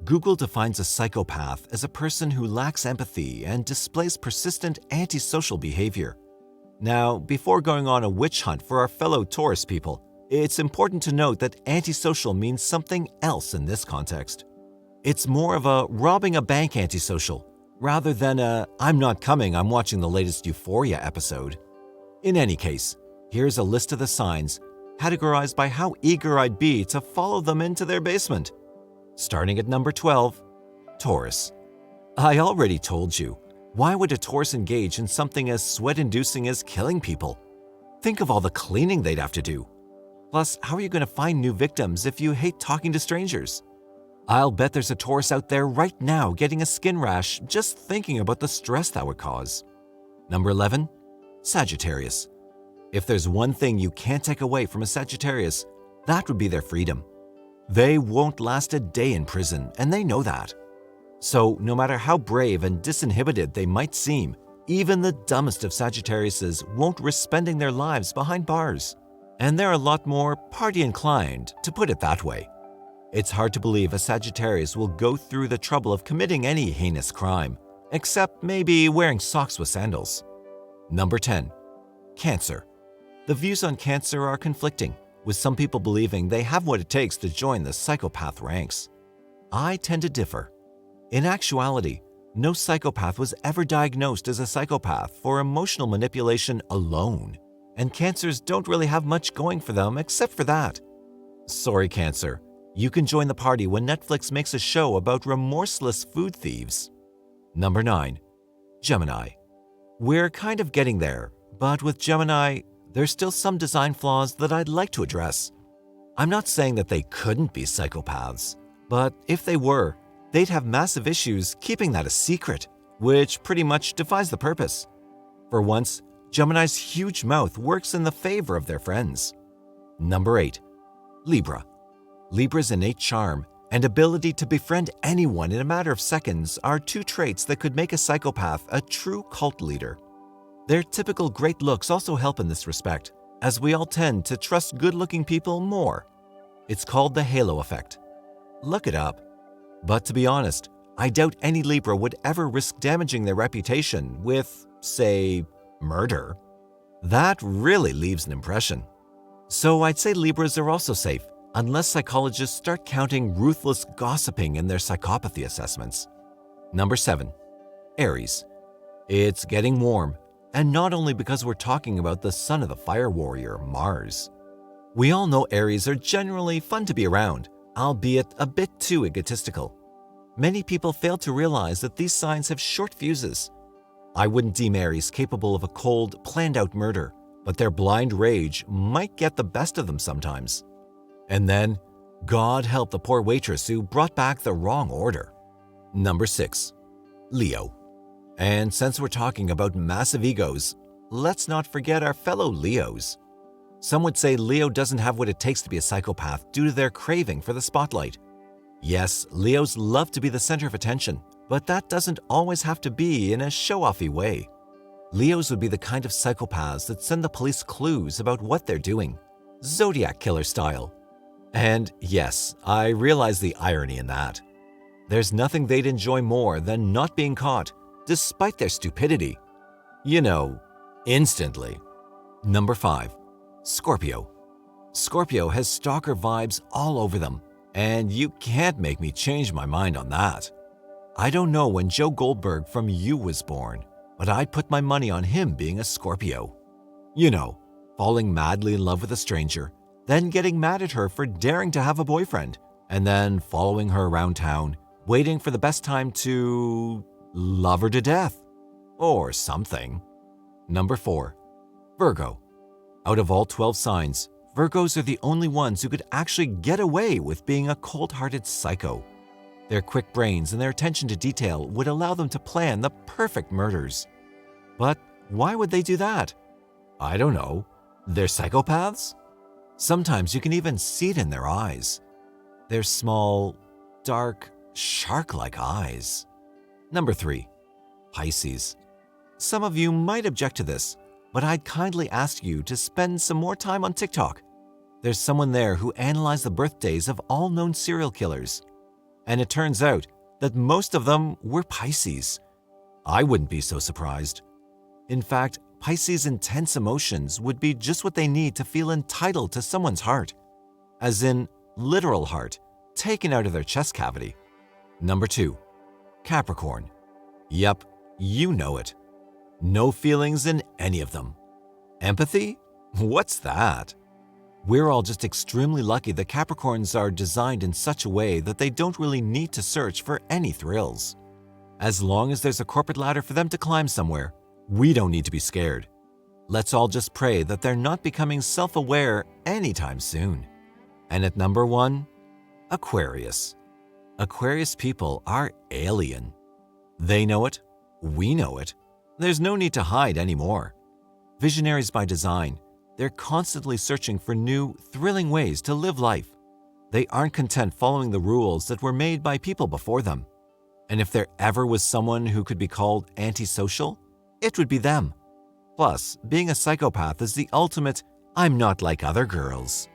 Google defines a psychopath as a person who lacks empathy and displays persistent antisocial behavior. Now, before going on a witch hunt for our fellow Taurus people, it's important to note that antisocial means something else in this context. It's more of a robbing a bank antisocial, rather than a "I'm not coming, I'm watching the latest Euphoria episode." In any case, here's a list of the signs, categorized by how eager I'd be to follow them into their basement. Starting at number 12, Taurus. I already told you. Why would a Taurus engage in something as sweat-inducing as killing people? Think of all the cleaning they'd have to do. Plus, how are you going to find new victims if you hate talking to strangers? I'll bet there's a Taurus out there right now getting a skin rash just thinking about the stress that would cause. Number 11, Sagittarius. If there's one thing you can't take away from a Sagittarius, that would be their freedom. They won't last a day in prison, and they know that. So, no matter how brave and disinhibited they might seem, even the dumbest of Sagittariuses won't risk spending their lives behind bars. And they're a lot more party-inclined, to put it that way. It's hard to believe a Sagittarius will go through the trouble of committing any heinous crime, except maybe wearing socks with sandals. Number 10, Cancer. The views on Cancer are conflicting, with some people believing they have what it takes to join the psychopath ranks. I tend to differ. In actuality, no psychopath was ever diagnosed as a psychopath for emotional manipulation alone, and Cancers don't really have much going for them except for that. Sorry, Cancer. You can join the party when Netflix makes a show about remorseless food thieves. Number 9, Gemini. We're kind of getting there, but with Gemini, there's still some design flaws that I'd like to address. I'm not saying that they couldn't be psychopaths, but if they were, they'd have massive issues keeping that a secret, which pretty much defies the purpose. For once, Gemini's huge mouth works in the favor of their friends. Number 8, Libra. Libra's innate charm and ability to befriend anyone in a matter of seconds are two traits that could make a psychopath a true cult leader. Their typical great looks also help in this respect, as we all tend to trust good-looking people more. It's called the halo effect. Look it up. But to be honest, I doubt any Libra would ever risk damaging their reputation with, say, murder. That really leaves an impression. So I'd say Libras are also safe, unless psychologists start counting ruthless gossiping in their psychopathy assessments. Number 7, Aries. It's getting warm, and not only because we're talking about the son of the fire warrior, Mars. We all know Aries are generally fun to be around, albeit a bit too egotistical. Many people fail to realize that these signs have short fuses. I wouldn't deem Aries capable of a cold, planned-out murder, but their blind rage might get the best of them sometimes. And then, God help the poor waitress who brought back the wrong order. Number 6, Leo. And since we're talking about massive egos, let's not forget our fellow Leos. Some would say Leo doesn't have what it takes to be a psychopath due to their craving for the spotlight. Yes, Leos love to be the center of attention, but that doesn't always have to be in a show-offy way. Leos would be the kind of psychopaths that send the police clues about what they're doing, Zodiac killer style. And yes, I realize the irony in that. There's nothing they'd enjoy more than not being caught, despite their stupidity. You know, instantly. Number 5, Scorpio. Scorpio has stalker vibes all over them, and you can't make me change my mind on that. I don't know when Joe Goldberg from You was born, but I'd put my money on him being a Scorpio. You know, falling madly in love with a stranger, then getting mad at her for daring to have a boyfriend, and then following her around town, waiting for the best time to love her to death. Or something. Number 4, Virgo. Out of all 12 signs, Virgos are the only ones who could actually get away with being a cold-hearted psycho. Their quick brains and their attention to detail would allow them to plan the perfect murders. But why would they do that? I don't know. They're psychopaths? Sometimes you can even see it in their eyes. Their small, dark, shark-like eyes. Number 3, Pisces. Some of you might object to this, but I'd kindly ask you to spend some more time on TikTok. There's someone there who analyzed the birthdays of all known serial killers. And it turns out that most of them were Pisces. I wouldn't be so surprised. In fact, Pisces' intense emotions would be just what they need to feel entitled to someone's heart. As in, literal heart, taken out of their chest cavity. Number 2. Capricorn. Yep, you know it. No feelings in any of them. Empathy? What's that? We're all just extremely lucky that Capricorns are designed in such a way that they don't really need to search for any thrills. As long as there's a corporate ladder for them to climb somewhere, we don't need to be scared. Let's all just pray that they're not becoming self-aware anytime soon. And at number 1, Aquarius. Aquarius people are alien. They know it, we know it. There's no need to hide anymore. Visionaries by design, they're constantly searching for new, thrilling ways to live life. They aren't content following the rules that were made by people before them. And if there ever was someone who could be called antisocial, it would be them. Plus, being a psychopath is the ultimate, I'm not like other girls.